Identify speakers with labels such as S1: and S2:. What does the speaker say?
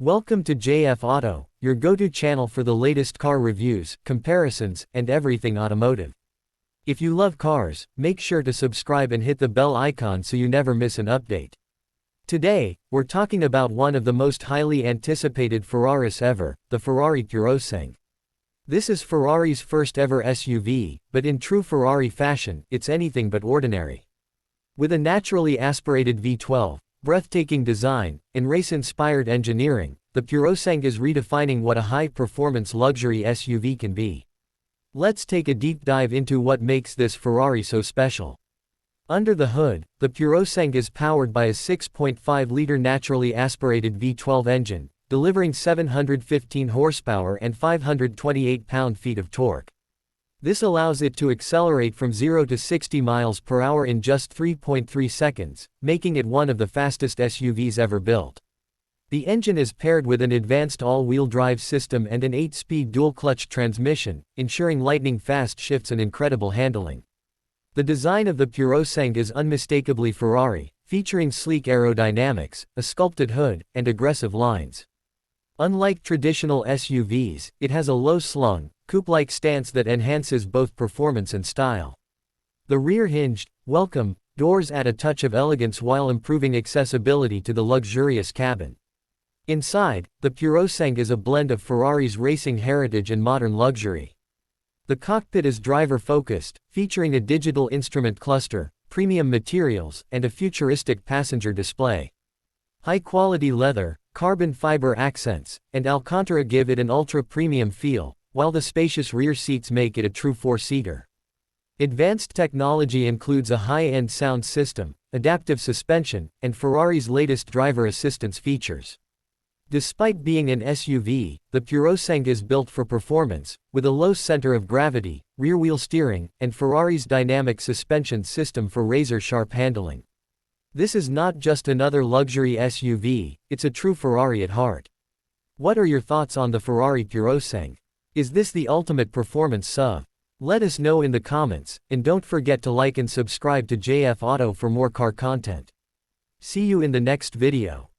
S1: Welcome to JF Auto, your go-to channel for the latest car reviews, comparisons, and everything automotive. If you love cars, make sure to subscribe and hit the bell icon so you never miss an update. Today, we're talking about one of the most highly anticipated Ferraris ever, the Ferrari Purosangue. This is Ferrari's first ever SUV, but in true Ferrari fashion, it's anything but ordinary. With a naturally aspirated V12, breathtaking design, and race-inspired engineering, the Purosangue is redefining what a high-performance luxury SUV can be. Let's take a deep dive into what makes this Ferrari so special. Under the hood, the Purosangue is powered by a 6.5-liter naturally aspirated V12 engine, delivering 715 horsepower and 528 pound-feet of torque. This allows it to accelerate from 0 to 60 miles per hour in just 3.3 seconds, making it one of the fastest SUVs ever built. The engine is paired with an advanced all-wheel drive system and an 8-speed dual-clutch transmission, ensuring lightning-fast shifts and incredible handling. The design of the Purosangue is unmistakably Ferrari, featuring sleek aerodynamics, a sculpted hood, and aggressive lines. Unlike traditional SUVs, it has a low-slung, coupe-like stance that enhances both performance and style. The rear-hinged, welcome, doors add a touch of elegance while improving accessibility to the luxurious cabin. Inside, the Purosangue is a blend of Ferrari's racing heritage and modern luxury. The cockpit is driver-focused, featuring a digital instrument cluster, premium materials, and a futuristic passenger display. High-quality leather, carbon fiber accents, and Alcantara give it an ultra-premium feel, while the spacious rear seats make it a true four-seater. Advanced technology includes a high-end sound system, adaptive suspension, and Ferrari's latest driver assistance features. Despite being an SUV, the Purosangue is built for performance, with a low center of gravity, rear-wheel steering, and Ferrari's dynamic suspension system for razor-sharp handling. This is not just another luxury SUV, it's a true Ferrari at heart. What are your thoughts on the Ferrari Purosangue? Is this the ultimate performance SUV? Let us know in the comments, and don't forget to like and subscribe to JF Auto for more car content. See you in the next video.